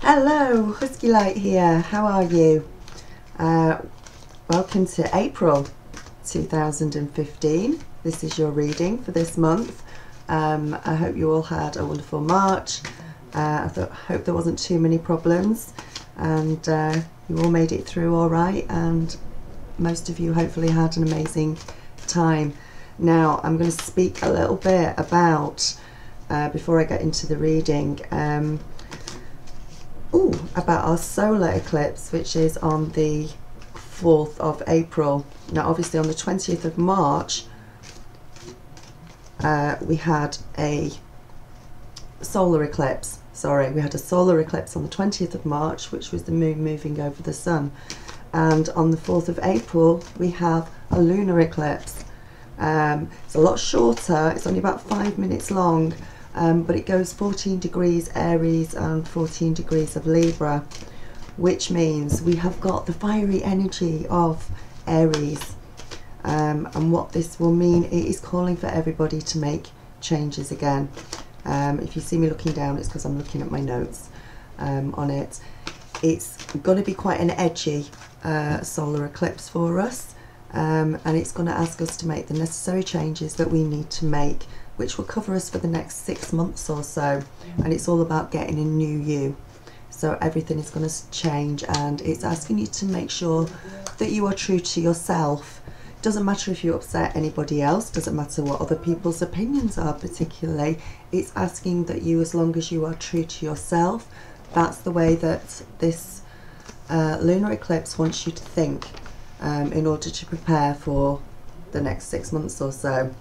Hello, Husky Light here. How are you? Welcome to April 2015. This is your reading for this month. I hope you all had a wonderful March. I hope there wasn't too many problems, and you all made it through all right, and most of you hopefully had an amazing time. Now I'm going to speak a little bit about, before I get into the reading, about our solar eclipse, which is on the 4th of April. Now obviously on the 20th of March we had a solar eclipse. We had a solar eclipse on the 20th of March, which was the moon moving over the sun, and on the 4th of April we have a lunar eclipse. It's a lot shorter, it's only about 5 minutes long, but it goes 14 degrees Aries and 14 degrees of Libra, which means we have got the fiery energy of Aries, and what this will mean, it is calling for everybody to make changes again. If you see me looking down, it's because I'm looking at my notes on it. It's going to be quite an edgy solar eclipse for us, and it's going to ask us to make the necessary changes that we need to make, which will cover us for the next 6 months or so. And it's all about getting a new you. So everything is going to change, and it's asking you to make sure that you are true to yourself. Doesn't matter if you upset anybody else, doesn't matter what other people's opinions are particularly. It's asking that you, as long as you are true to yourself, that's the way that this lunar eclipse wants you to think, in order to prepare for the next 6 months or so.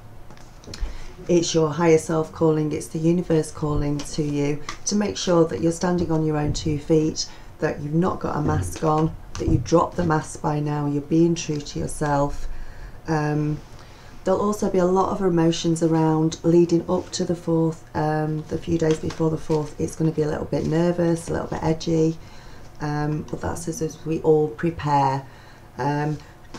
It's your higher self calling, it's the universe calling to you to make sure that you're standing on your own 2 feet, that you've not got a mask on, that you've dropped the mask by now, you're being true to yourself. There'll also be a lot of emotions around leading up to the 4th, the few days before the 4th. It's going to be a little bit nervous, a little bit edgy, but that's as we all prepare.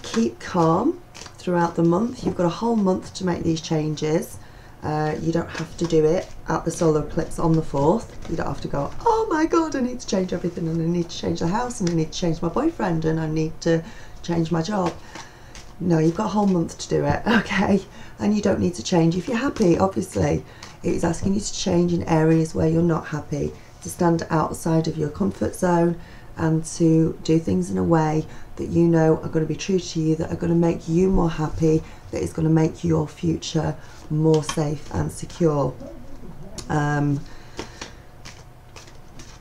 Keep calm throughout the month. You've got a whole month to make these changes. You don't have to do it at the solar eclipse on the 4th. You don't have to go, oh my god, I need to change everything, and I need to change the house, and I need to change my boyfriend, and I need to change my job. No, you've got a whole month to do it, okay? And you don't need to change if you're happy, obviously. It's asking you to change in areas where you're not happy, to stand outside of your comfort zone, and to do things in a way that you know are going to be true to you, that are going to make you more happy, that is going to make your future more safe and secure.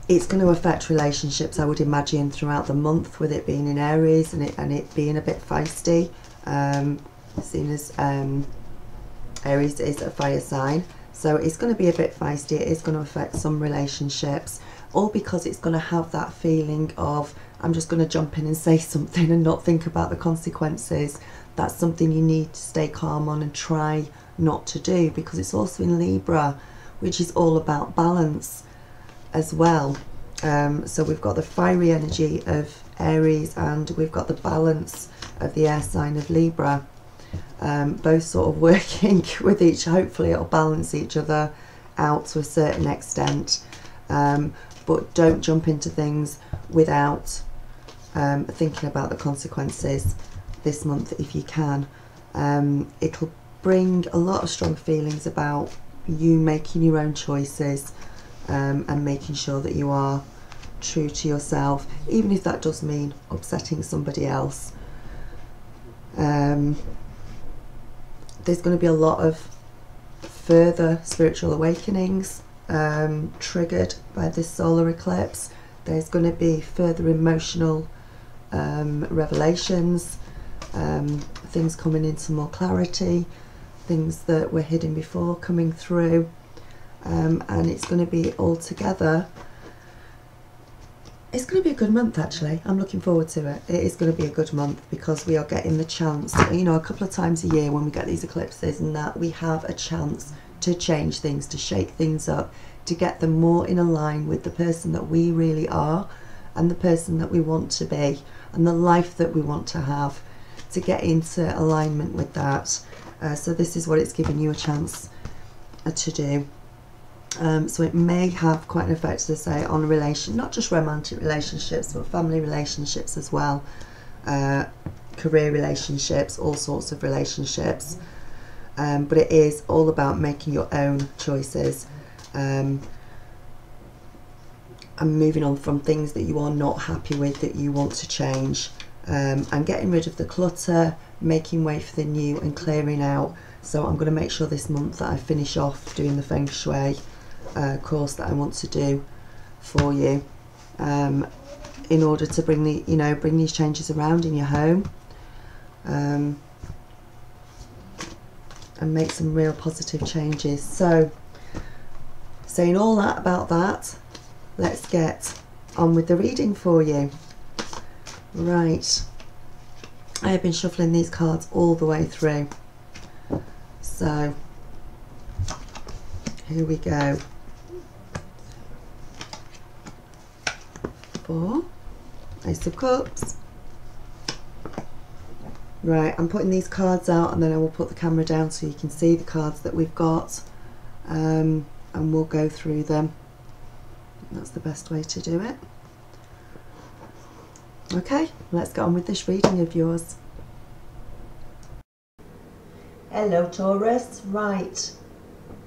It's going to affect relationships, I would imagine, throughout the month, with it being in Aries and it being a bit feisty, seeing as Aries is a fire sign. So it's going to be a bit feisty. It is going to affect some relationships, all because it's going to have that feeling of, I'm just going to jump in and say something and not think about the consequences. That's something you need to stay calm on and try not to do, because it's also in Libra, which is all about balance as well. So we've got the fiery energy of Aries, and we've got the balance of the air sign of Libra, both sort of working with each. Hopefully it'll balance each other out to a certain extent, but don't jump into things without thinking about the consequences this month if you can. It'll bring a lot of strong feelings about you making your own choices, and making sure that you are true to yourself, even if that does mean upsetting somebody else. There's going to be a lot of further spiritual awakenings triggered by this solar eclipse. There's going to be further emotional revelations, things coming into more clarity, things that were hidden before coming through, and it's going to be all together. It's going to be a good month, actually. I'm looking forward to it. It is going to be a good month, because we are getting the chance, you know, a couple of times a year when we get these eclipses, and that we have a chance to change things, to shake things up, to get them more in line with the person that we really are, and the person that we want to be, and the life that we want to have, to get into alignment with that. So this is what it's giving you a chance to do. So it may have quite an effect, as I say, on a relation, not just romantic relationships, but family relationships as well, career relationships, all sorts of relationships. But it is all about making your own choices, and moving on from things that you are not happy with, that you want to change, and getting rid of the clutter, making way for the new, and clearing out. So I'm going to make sure this month that I finish off doing the Feng Shui course that I want to do for you, in order to bring bring these changes around in your home, and make some real positive changes. So, saying all that about that, let's get on with the reading for you. Right, I have been shuffling these cards all the way through, so here we go. 4, Ace of Cups. Right, I'm putting these cards out, and then I will put the camera down so you can see the cards that we've got, and we'll go through them. That's the best way to do it. Okay, let's get on with this reading of yours. Hello Taurus, right,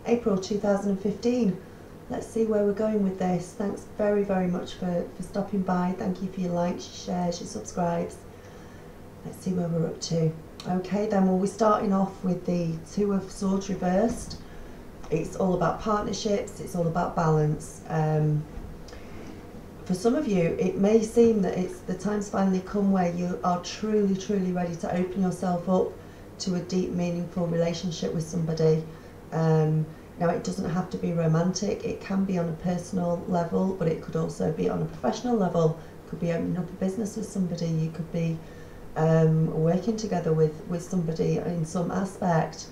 April 2015. Let's see where we're going with this. Thanks very, very much for stopping by. Thank you for your likes, your shares, your subscribes. Let's see where we're up to. Okay then, well, we're starting off with the Two of Swords reversed. It's all about partnerships, it's all about balance. For some of you, it may seem that it's the time's finally come where you are truly, truly ready to open yourself up to a deep, meaningful relationship with somebody. Now, it doesn't have to be romantic. It can be on a personal level, but it could also be on a professional level. It could be opening up a business with somebody. You could be working together with somebody in some aspect.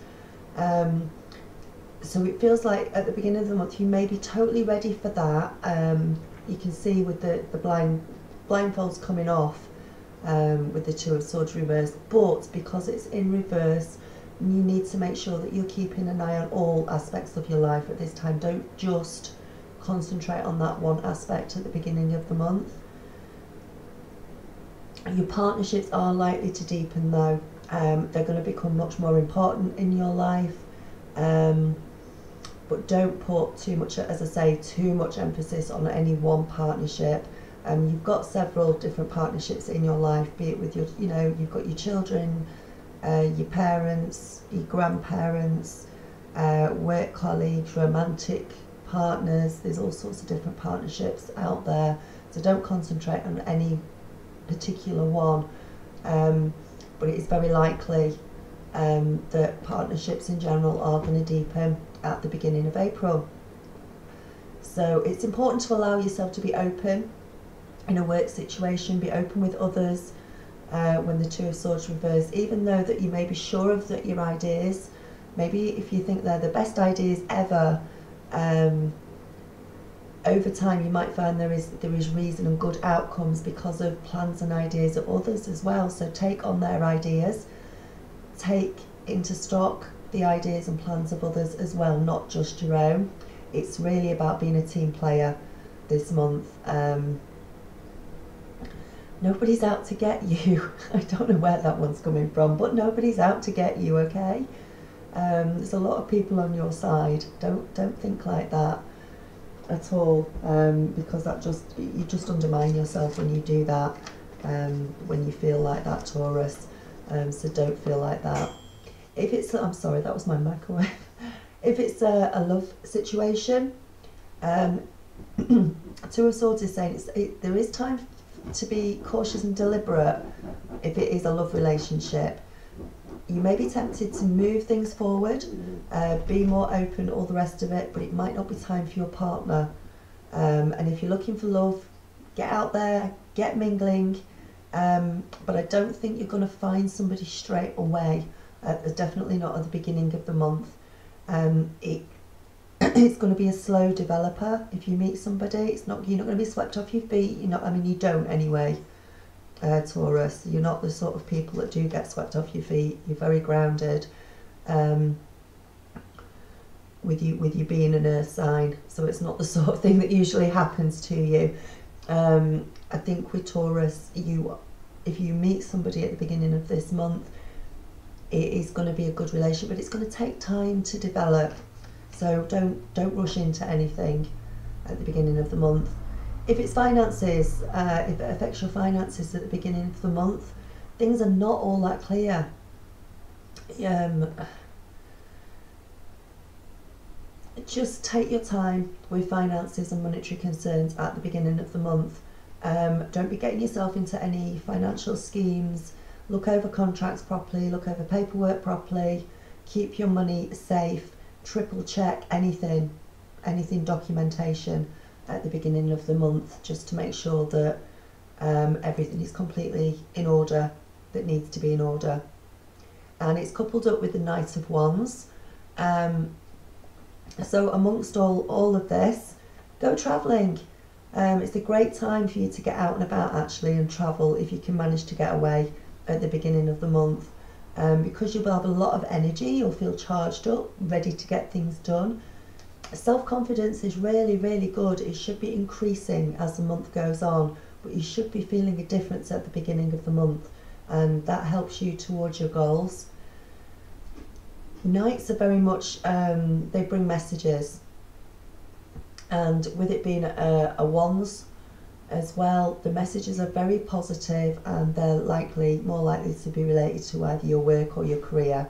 So it feels like at the beginning of the month you may be totally ready for that. You can see with the blindfolds coming off, with the Two of Swords reversed, but because it's in reverse, you need to make sure that you're keeping an eye on all aspects of your life at this time. Don't just concentrate on that one aspect at the beginning of the month. Your partnerships are likely to deepen though. They're going to become much more important in your life, but don't put too much, as I say, too much emphasis on any one partnership. You've got several different partnerships in your life, be it with your, you've got your children, your parents, your grandparents, work colleagues, romantic partners. There's all sorts of different partnerships out there, so don't concentrate on any particular one, but it is very likely that partnerships in general are going to deepen at the beginning of April. So it's important to allow yourself to be open in a work situation, be open with others when the Two of Swords reverse, even though that you may be sure of that your ideas, maybe if you think they're the best ideas ever, over time you might find there is reason and good outcomes because of plans and ideas of others as well. So take on their ideas, take into stock the ideas and plans of others as well, not just your own. It's really about being a team player this month. Nobody's out to get you. I don't know where that one's coming from, but nobody's out to get you, okay? There's a lot of people on your side. Don't think like that at all, because you just undermine yourself when you do that, when you feel like that, Taurus. So don't feel like that. If it's, I'm sorry, that was my microwave. If it's a love situation, Two of Swords is saying there is time to be cautious and deliberate if it is a love relationship. You may be tempted to move things forward, be more open, all the rest of it, but it might not be time for your partner. And if you're looking for love, get out there, get mingling, but I don't think you're going to find somebody straight away, definitely not at the beginning of the month. It's going to be a slow developer. If you meet somebody, you're not going to be swept off your feet. You don't anyway, Taurus. You're not the sort of people that do get swept off your feet. You're very grounded. with you being an earth sign, so it's not the sort of thing that usually happens to you. I think with Taurus, if you meet somebody at the beginning of this month, it is going to be a good relationship, but it's going to take time to develop. So don't rush into anything at the beginning of the month. If it's finances, if it affects your finances at the beginning of the month, things are not all that clear. Just take your time with finances and monetary concerns at the beginning of the month. Don't be getting yourself into any financial schemes. Look over contracts properly, look over paperwork properly, keep your money safe, triple check anything documentation at the beginning of the month, just to make sure that everything is completely in order that needs to be in order. And it's coupled up with the Knight of Wands. So amongst all of this, go travelling. It's a great time for you to get out and about actually and travel if you can manage to get away at the beginning of the month, because you'll have a lot of energy, you'll feel charged up, ready to get things done. Self-confidence is really, really good. It should be increasing as the month goes on, but you should be feeling a difference at the beginning of the month, and that helps you towards your goals. Knights are very much, they bring messages, and with it being a Wands as well, the messages are very positive, and they're more likely to be related to either your work or your career.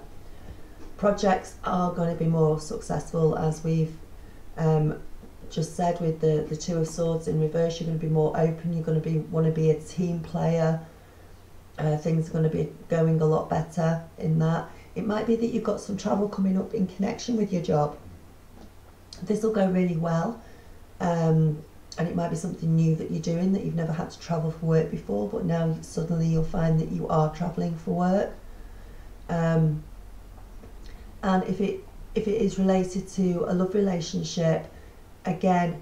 Projects are going to be more successful, as we've just said with the Two of Swords in reverse. You're going to be more open, you're going to want to be a team player. Things are going to be going a lot better in that. It might be that you've got some travel coming up in connection with your job. This will go really well. And it might be something new that you're doing, that you've never had to travel for work before, but now suddenly you'll find that you are travelling for work. And if it is related to a love relationship, again,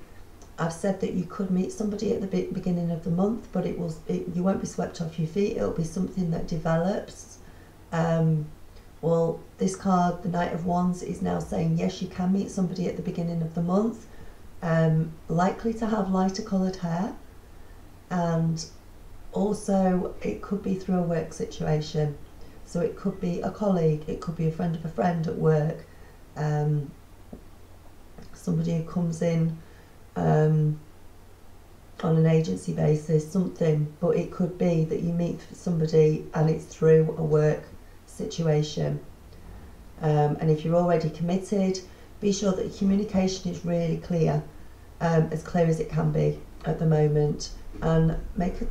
I've said that you could meet somebody at the beginning of the month, but you won't be swept off your feet. It'll be something that develops. Well, this card, the Knight of Wands, is now saying yes, you can meet somebody at the beginning of the month. Likely to have lighter coloured hair, and also it could be through a work situation. So it could be a colleague, it could be a friend of a friend at work, somebody who comes in on an agency basis, something. But it could be that you meet somebody and it's through a work situation. And if you're already committed, be sure that communication is really clear, as clear as it can be at the moment, and make a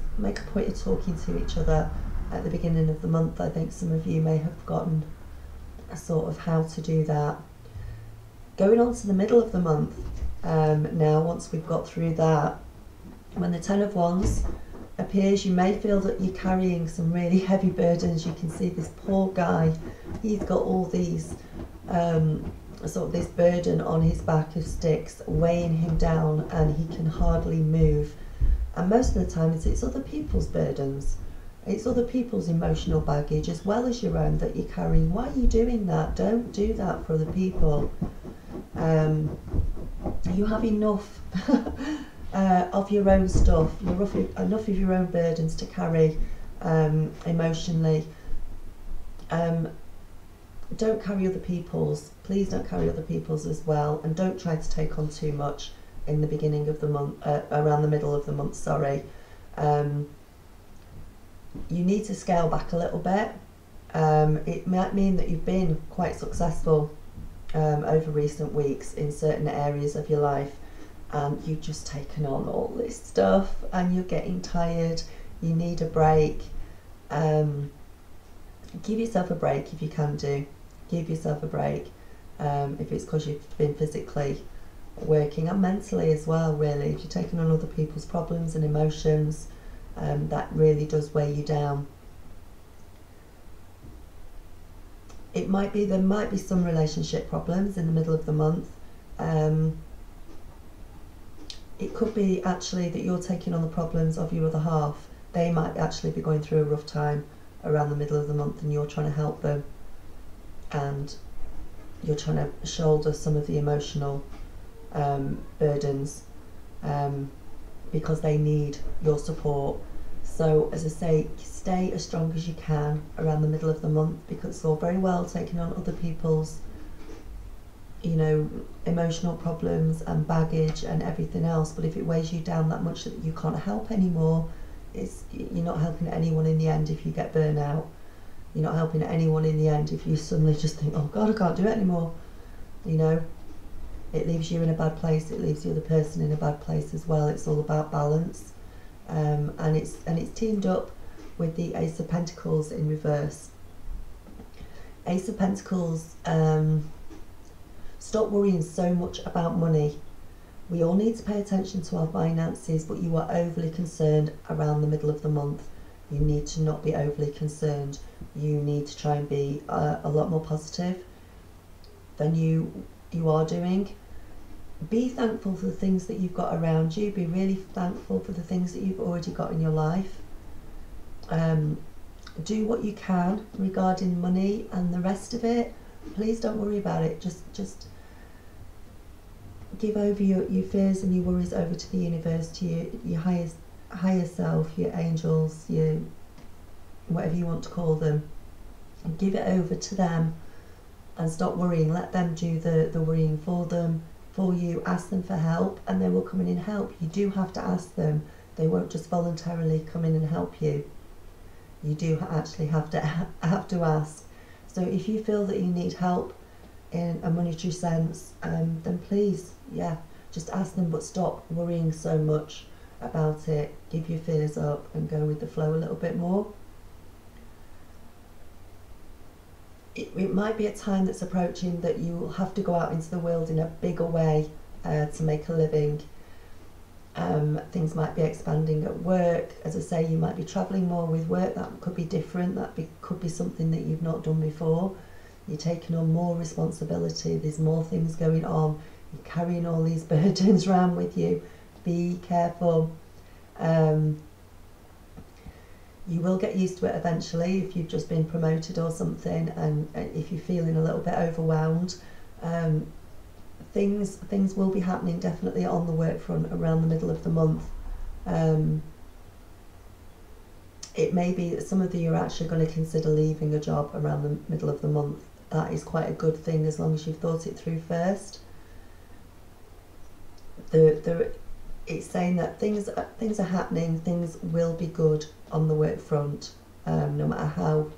point of talking to each other at the beginning of the month. I think some of you may have forgotten a sort of how to do that. Going on to the middle of the month, now once we've got through that, when the Ten of Wands appears, you may feel that you're carrying some really heavy burdens. You can see this poor guy, he's got all these sort of this burden on his back of sticks weighing him down, and he can hardly move. And most of the time it's other people's burdens, it's other people's emotional baggage as well as your own that you're carrying. Why are you doing that? Don't do that for other people. You have enough of your own stuff, enough of your own burdens to carry emotionally. Don't carry other people's. Please don't carry other people's as well, and don't try to take on too much in the beginning of the month, around the middle of the month, sorry. You need to scale back a little bit. It might mean that you've been quite successful over recent weeks in certain areas of your life, and you've just taken on all this stuff and you're getting tired, you need a break. Give yourself a break if you can do. Give yourself a break, if it's because you've been physically working, and mentally as well, really. If you're taking on other people's problems and emotions, that really does weigh you down. There might be some relationship problems in the middle of the month. It could be actually that you're taking on the problems of your other half. They might actually be going through a rough time around the middle of the month, and you're trying to help them. And you're trying to shoulder some of the emotional burdens, because they need your support. So as I say, stay as strong as you can around the middle of the month, because it's all very well taking on other people's, you know, emotional problems and baggage and everything else, but if it weighs you down that much that you can't help anymore, you're not helping anyone in the end. If you get burnout, you're not helping anyone in the end if you suddenly just think, oh God, I can't do it anymore. You know, it leaves you in a bad place, it leaves the other person in a bad place as well. It's all about balance, and it's teamed up with the Ace of Pentacles in reverse. Ace of Pentacles, stop worrying so much about money. We all need to pay attention to our finances, but you are overly concerned around the middle of the month. You need to not be overly concerned. You need to try and be a lot more positive than you are doing. Be thankful for the things that you've got around you. Be really thankful for the things that you've already got in your life. Do what you can regarding money, and the rest of it, please don't worry about it. Just give over your fears and your worries over to the universe, to your higher self, your angels, your whatever you want to call them, and give it over to them and stop worrying. Let them do the worrying for you. Ask them for help and they will come in and help. You do have to ask them. They won't just voluntarily come in and help you. You do actually have to ask. So if you feel that you need help in a monetary sense, then please, yeah, just ask them, but stop worrying so much about it. Give your fears up and go with the flow a little bit more. It might be a time that's approaching that you will have to go out into the world in a bigger way to make a living. Things might be expanding at work. As I say, you might be travelling more with work. That could be different. Could be something that you've not done before. You're taking on more responsibility. There's more things going on. You're carrying all these burdens around with you. Be careful. You will get used to it eventually if you've just been promoted or something, and if you're feeling a little bit overwhelmed. Things will be happening definitely on the work front around the middle of the month. It may be that some of you are actually going to consider leaving a job around the middle of the month. That is quite a good thing as long as you've thought it through first. It's saying that things are happening, things will be good on the work front, no matter how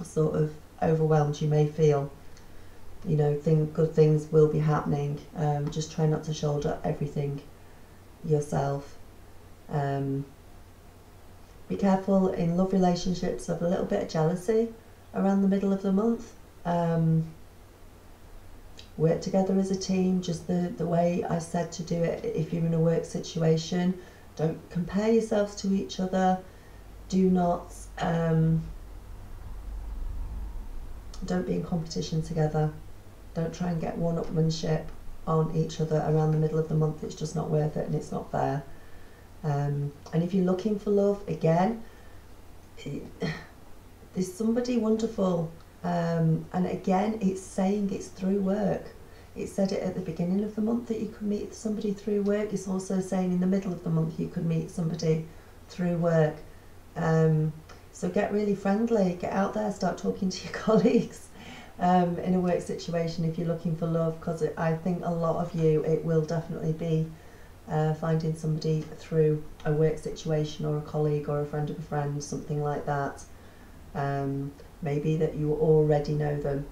sort of overwhelmed you may feel. You know, good things will be happening. Just try not to shoulder everything yourself. Be careful in love relationships of a little bit of jealousy around the middle of the month. Work together as a team, just the way I said to do it. If you're in a work situation, don't compare yourselves to each other. Do not don't be in competition together. Don't try and get one-upmanship on each other around the middle of the month. It's just not worth it and it's not fair. And if you're looking for love, again, there's somebody wonderful. And again, it's saying it's through work. It said it at the beginning of the month that you could meet somebody through work. It's also saying in the middle of the month you could meet somebody through work. So get really friendly, get out there, start talking to your colleagues in a work situation if you're looking for love, because I think a lot of you, it will definitely be finding somebody through a work situation or a colleague or a friend of a friend, something like that. Maybe that you already know them,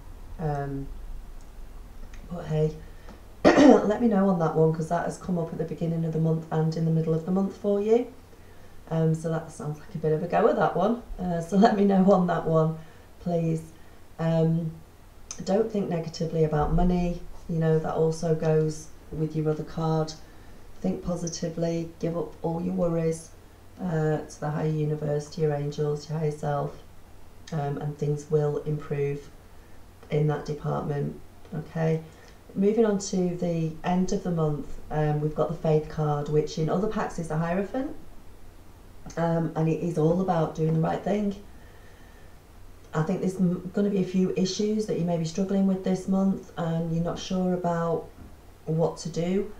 but hey, let me know on that one, because that has come up at the beginning of the month and in the middle of the month for you. So that sounds like a bit of a go at that one, so let me know on that one, please. Don't think negatively about money. You know, that also goes with your other card. Think positively, give up all your worries to the higher universe, to your angels, your higher self. And things will improve in that department. Okay, moving on to the end of the month, we've got the Faith card, which in other packs is the Hierophant, and it is all about doing the right thing. I think there's going to be a few issues that you may be struggling with this month, and you're not sure about what to do,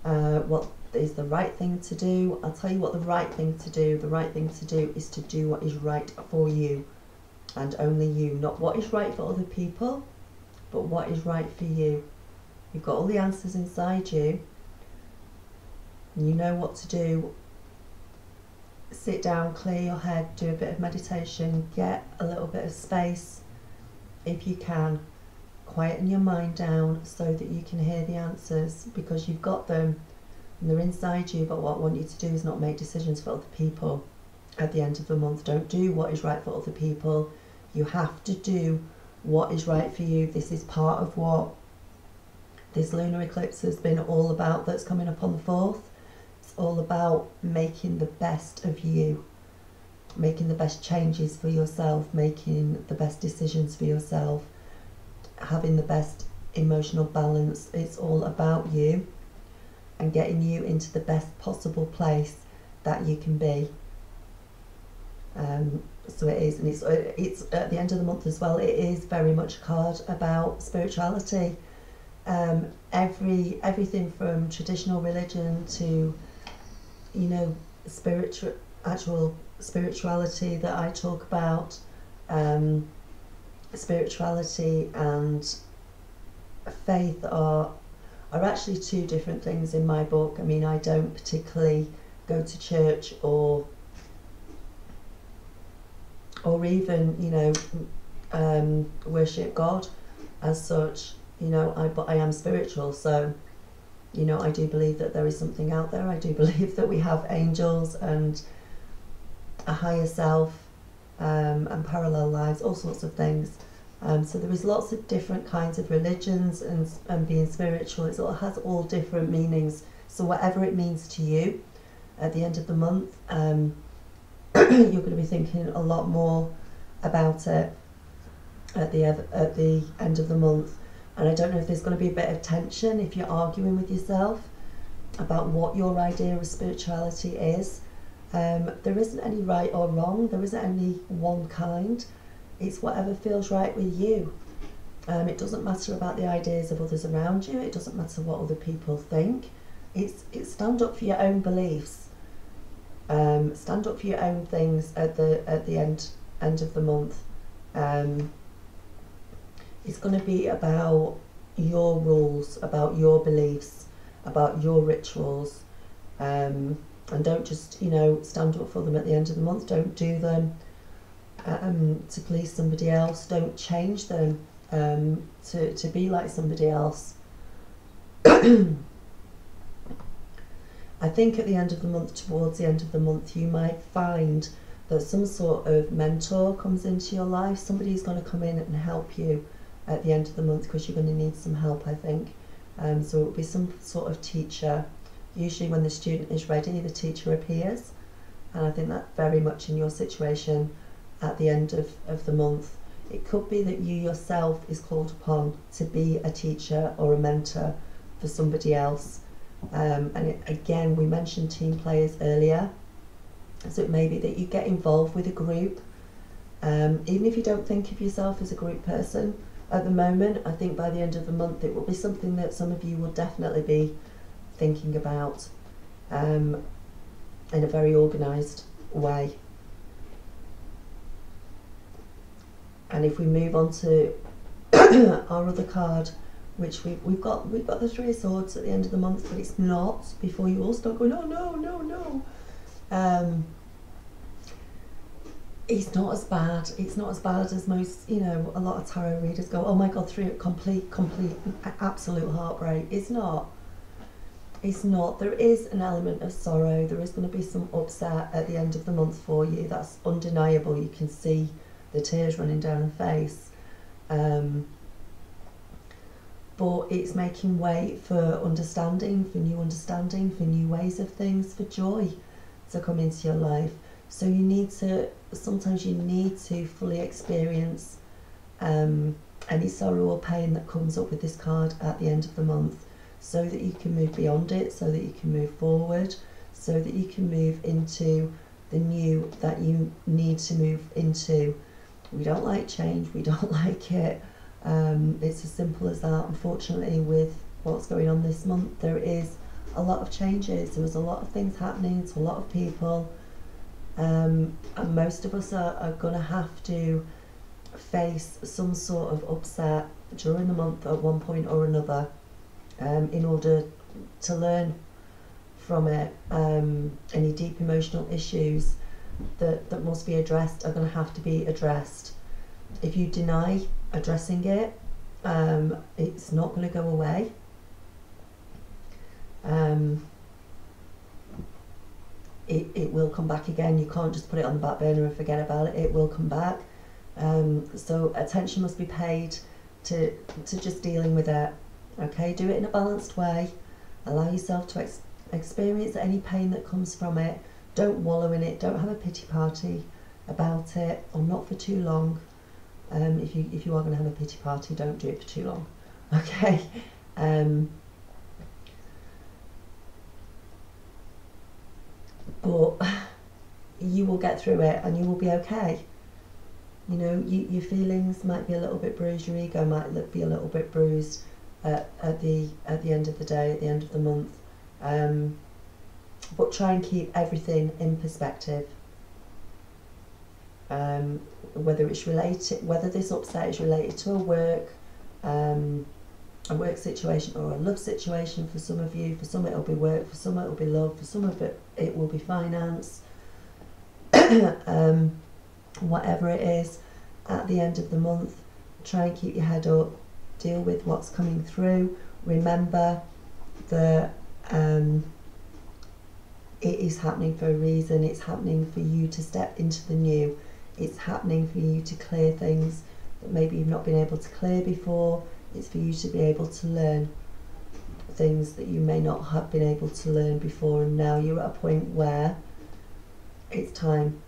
what is the right thing to do. I'll tell you what the right thing to do. The right thing to do is to do what is right for you, and only you. Not what is right for other people, but what is right for you. You've got all the answers inside you, and you know what to do. Sit down, clear your head, do a bit of meditation, get a little bit of space if you can. Quieten your mind down so that you can hear the answers, because you've got them and they're inside you. But what I want you to do is not make decisions for other people at the end of the month. Don't do what is right for other people. You have to do what is right for you. This is part of what this lunar eclipse has been all about, that's coming up on the 4th. It's all about making the best of you, making the best changes for yourself, making the best decisions for yourself, having the best emotional balance. It's all about you and getting you into the best possible place that you can be. So it is, and it's at the end of the month as well. It is very much a card about spirituality. Everything from traditional religion to, you know, actual spirituality that I talk about. Spirituality and faith are actually two different things in my book. I mean, I don't particularly go to church or even, you know, worship God as such. You know, but I am spiritual, so, you know, I do believe that there is something out there. I do believe that we have angels and a higher self, and parallel lives, all sorts of things. So there is lots of different kinds of religions, and being spiritual, it has all different meanings. So whatever it means to you at the end of the month, you're going to be thinking a lot more about it at the end of the month. And I don't know if there's going to be a bit of tension if you're arguing with yourself about what your idea of spirituality is. There isn't any right or wrong. There isn't any one kind. It's whatever feels right with you. It doesn't matter about the ideas of others around you. It doesn't matter what other people think. It's stand up for your own beliefs. Stand up for your own things at the end of the month. It's going to be about your rules, about your beliefs, about your rituals, and don't just, you know, stand up for them at the end of the month. Don't do them to please somebody else. Don't change them to be like somebody else. I think at the end of the month, towards the end of the month, you might find that some sort of mentor comes into your life. Somebody's going to come in and help you at the end of the month, because you're going to need some help, I think. So it will be some sort of teacher. Usually when the student is ready, the teacher appears, and I think that's very much in your situation at the end of the month. It could be that you yourself is called upon to be a teacher or a mentor for somebody else. Again, we mentioned team players earlier, so it may be that you get involved with a group. Even if you don't think of yourself as a group person at the moment, I think by the end of the month it will be something that some of you will definitely be thinking about in a very organised way. And if we move on to our other card, which we've got the Three of Swords at the end of the month, but it's not, before you all start going, oh no, no, no. It's not as bad. It's not as bad as most, you know, a lot of tarot readers go, oh my God, complete, absolute heartbreak. It's not. It's not. There is an element of sorrow. There is going to be some upset at the end of the month for you. That's undeniable. You can see the tears running down her face. But it's making way for understanding, for new ways of things, for joy to come into your life. So sometimes you need to fully experience any sorrow or pain that comes up with this card at the end of the month, so that you can move beyond it, so that you can move forward, so that you can move into the new that you need to move into We don't like change, we don't like it. It's as simple as that. Unfortunately, with what's going on this month, there is a lot of changes. There was a lot of things happening to a lot of people, and most of us are going to have to face some sort of upset during the month at one point or another, in order to learn from it. Any deep emotional issues that must be addressed are going to have to be addressed. If you deny addressing it, it's not going to go away. It will come back again. You can't just put it on the back burner and forget about it. It will come back. So attention must be paid to just dealing with it. Okay, do it in a balanced way. Allow yourself to experience any pain that comes from it. Don't wallow in it. Don't have a pity party about it, or not for too long. If you are going to have a pity party, don't do it for too long. Okay. But you will get through it, and you will be okay. You know, your feelings might be a little bit bruised. Your ego might be a little bit bruised at the end of the day, at the end of the month. But try and keep everything in perspective. Whether this upset is related to a work situation or a love situation for some of you. For some it'll be work, for some it'll be love, for some of it will be finance. Whatever it is, at the end of the month, try and keep your head up, deal with what's coming through. Remember that it is happening for a reason. It's happening for you to step into the new. It's happening for you to clear things that maybe you've not been able to clear before. It's for you to be able to learn things that you may not have been able to learn before, and now you're at a point where it's time,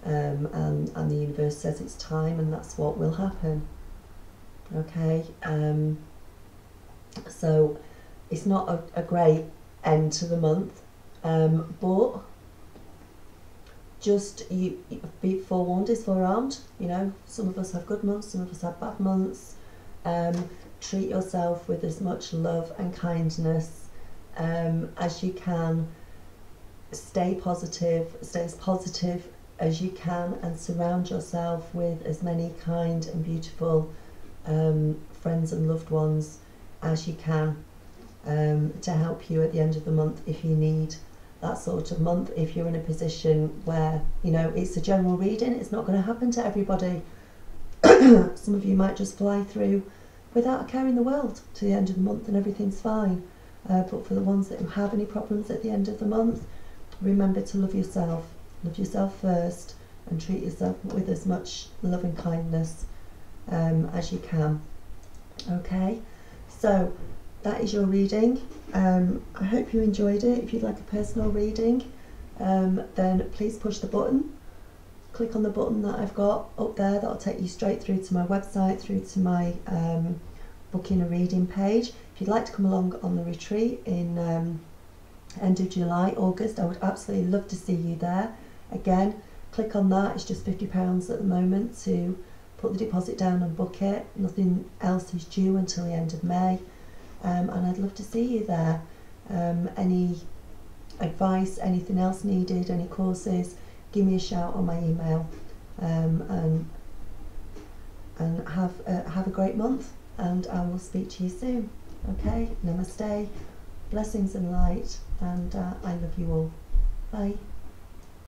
and the universe says it's time, and that's what will happen. Okay, so it's not a great end to the month, but just be forewarned is forearmed. You know, some of us have good months, some of us have bad months. Treat yourself with as much love and kindness as you can. Stay positive, stay as positive as you can, and surround yourself with as many kind and beautiful friends and loved ones as you can, to help you at the end of the month if you need that sort of month. If you're in a position where, you know, it's a general reading, it's not going to happen to everybody. Some of you might just fly through without a care in the world to the end of the month and everything's fine. But for the ones that have any problems at the end of the month, remember to love yourself. Love yourself first, and treat yourself with as much love and kindness as you can. Okay, so that is your reading. I hope you enjoyed it. If you'd like a personal reading, then please push the button. Click on the button that I've got up there. That'll take you straight through to my website, through to my booking a reading page. If you'd like to come along on the retreat in end of July, August, I would absolutely love to see you there. Again, click on that. It's just £50 at the moment to put the deposit down and book it. Nothing else is due until the end of May, and I'd love to see you there. Any advice, anything else needed, any courses, give me a shout on my email, and have a great month, and I will speak to you soon. Okay, namaste, blessings and light, and I love you all. Bye.